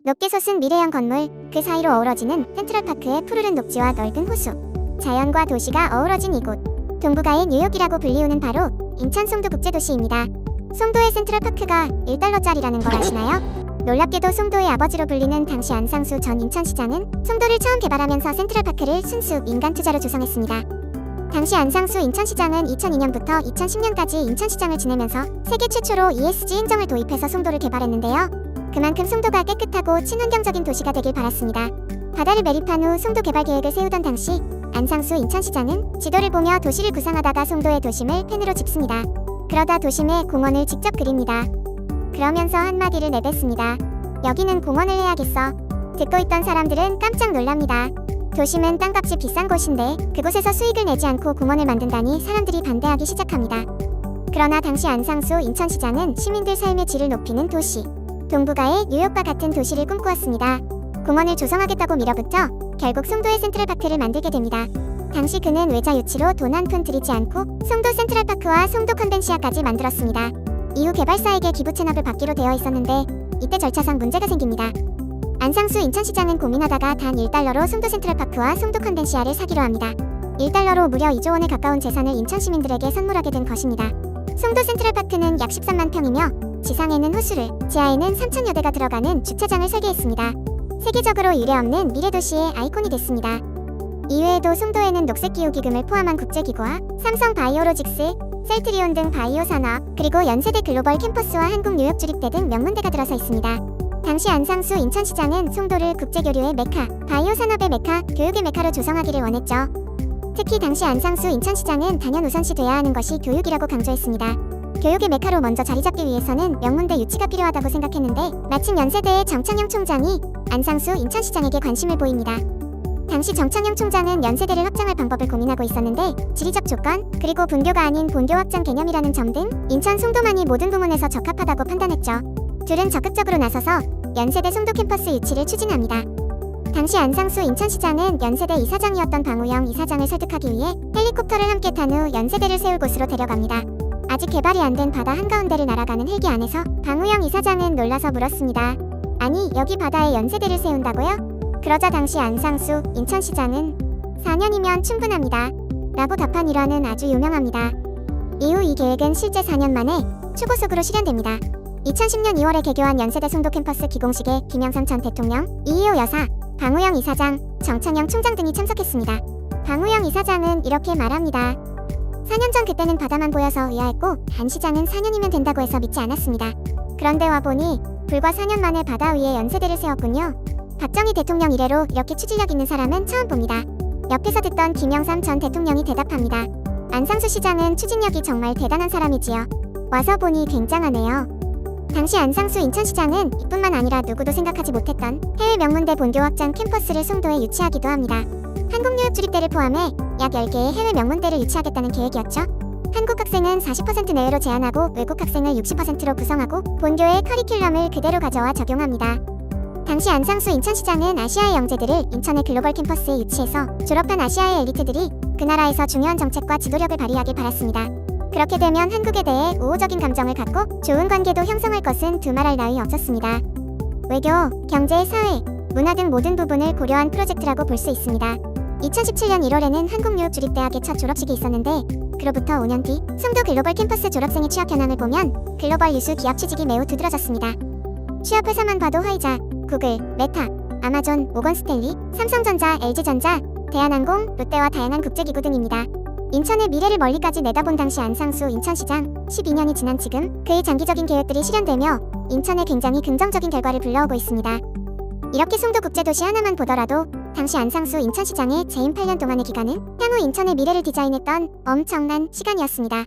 높게 솟은 미래형 건물, 그 사이로 어우러지는 센트럴파크의 푸르른 녹지와 넓은 호수, 자연과 도시가 어우러진 이곳, 동부가의 뉴욕이라고 불리우는 바로 인천 송도국제도시입니다. 송도의 센트럴파크가 1달러짜리라는 걸 아시나요? 놀랍게도 송도의 아버지로 불리는 당시 안상수 전 인천시장은 송도를 처음 개발하면서 센트럴파크를 순수 민간 투자로 조성했습니다. 당시 안상수 인천시장은 2002년부터 2010년까지 인천시장을 지내면서 세계 최초로 ESG 행정을 도입해서 송도를 개발했는데요. 그만큼 송도가 깨끗하고 친환경적인 도시가 되길 바랐습니다. 바다를 매립한 후 송도 개발 계획을 세우던 당시 안상수 인천시장은 지도를 보며 도시를 구상하다가 송도의 도심을 펜으로 짚습니다. 그러다 도심에 공원을 직접 그립니다. 그러면서 한마디를 내뱉습니다. 여기는 공원을 해야겠어. 듣고 있던 사람들은 깜짝 놀랍니다. 도심은 땅값이 비싼 곳인데 그곳에서 수익을 내지 않고 공원을 만든다니 사람들이 반대하기 시작합니다. 그러나 당시 안상수 인천시장은 시민들 삶의 질을 높이는 도시, 동부가의 뉴욕과 같은 도시를 꿈꾸었습니다. 공원을 조성하겠다고 밀어붙여 결국 송도의 센트럴파크를 만들게 됩니다. 당시 그는 외자 유치로 돈 한 푼 들이지 않고 송도 센트럴파크와 송도 컨벤시아까지 만들었습니다. 이후 개발사에게 기부 체납을 받기로 되어 있었는데 이때 절차상 문제가 생깁니다. 안상수 인천시장은 고민하다가 단 1달러로 송도 센트럴파크와 송도 컨벤시아를 사기로 합니다. 1달러로 무려 2조 원에 가까운 재산을 인천 시민들에게 선물하게 된 것입니다. 송도 센트럴파크는 약 13만 평이며 지상에는 호수를, 지하에는 3,000여 대가 들어가는 주차장을 설계했습니다. 세계적으로 유례없는 미래도시의 아이콘이 됐습니다. 이외에도 송도에는 녹색기후기금을 포함한 국제기구와 삼성 바이오로직스, 셀트리온 등 바이오 산업, 그리고 연세대 글로벌 캠퍼스와 한국 뉴욕 주립대 등 명문대가 들어서 있습니다. 당시 안상수 인천시장은 송도를 국제교류의 메카, 바이오 산업의 메카, 교육의 메카로 조성하기를 원했죠. 특히 당시 안상수 인천시장은 단연 우선시 돼야 하는 것이 교육이라고 강조했습니다. 교육의 메카로 먼저 자리 잡기 위해서는 명문대 유치가 필요하다고 생각했는데 마침 연세대의 정창영 총장이 안상수 인천시장에게 관심을 보입니다. 당시 정창영 총장은 연세대를 확장할 방법을 고민하고 있었는데 지리적 조건, 그리고 분교가 아닌 본교 확장 개념이라는 점 등 인천 송도만이 모든 부문에서 적합하다고 판단했죠. 둘은 적극적으로 나서서 연세대 송도 캠퍼스 유치를 추진합니다. 당시 안상수 인천시장은 연세대 이사장이었던 방우영 이사장을 설득하기 위해 헬리콥터를 함께 탄 후 연세대를 세울 곳으로 데려갑니다. 아직 개발이 안 된 바다 한가운데를 날아가는 헬기 안에서 방우영 이사장은 놀라서 물었습니다. 아니, 여기 바다에 연세대를 세운다고요? 그러자 당시 안상수 인천시장은 4년이면 충분합니다 라고 답한 일화는 아주 유명합니다. 이후 이 계획은 실제 4년 만에 초고속으로 실현됩니다. 2010년 2월에 개교한 연세대 송도 캠퍼스 기공식에 김영삼 전 대통령, 이희호 여사, 방우영 이사장, 정창영 총장 등이 참석했습니다. 방우영 이사장은 이렇게 말합니다. 4년 전 그때는 바다만 보여서 의아했고 한 시장은 4년이면 된다고 해서 믿지 않았습니다. 그런데 와보니 불과 4년 만에 바다 위에 연세대를 세웠군요. 박정희 대통령 이래로 이렇게 추진력 있는 사람은 처음 봅니다. 옆에서 듣던 김영삼 전 대통령이 대답합니다. 안상수 시장은 추진력이 정말 대단한 사람이지요. 와서 보니 굉장하네요. 당시 안상수 인천시장은 이뿐만 아니라 누구도 생각하지 못했던 해외 명문대 본교 확장 캠퍼스를 송도에 유치하기도 합니다. 한국뉴욕주립대를 포함해 약 10개의 해외 명문대를 유치하겠다는 계획이었죠. 한국 학생은 40% 내외로 제한하고 외국 학생을 60%로 구성하고 본교의 커리큘럼을 그대로 가져와 적용합니다. 당시 안상수 인천시장은 아시아의 영재들을 인천의 글로벌 캠퍼스에 유치해서 졸업한 아시아의 엘리트들이 그 나라에서 중요한 정책과 지도력을 발휘하길 바랐습니다. 그렇게 되면 한국에 대해 우호적인 감정을 갖고 좋은 관계도 형성할 것은 두말할 나위 없었습니다. 외교, 경제, 사회, 문화 등 모든 부분을 고려한 프로젝트라고 볼 수 있습니다. 2017년 1월에는 한국뉴욕주립대학의 첫 졸업식이 있었는데 그로부터 5년 뒤 송도 글로벌 캠퍼스 졸업생의 취업 현황을 보면 글로벌 유수 기업 취직이 매우 두드러졌습니다. 취업 회사만 봐도 화이자, 구글, 메타, 아마존, 모건스탠리, 삼성전자, LG전자, 대한항공, 롯데와 다양한 국제기구 등입니다. 인천의 미래를 멀리까지 내다본 당시 안상수 인천시장, 12년이 지난 지금 그의 장기적인 계획들이 실현되며 인천에 굉장히 긍정적인 결과를 불러오고 있습니다. 이렇게 송도국제도시 하나만 보더라도 당시 안상수 인천시장의 재임 8년 동안의 기간은 향후 인천의 미래를 디자인했던 엄청난 시간이었습니다.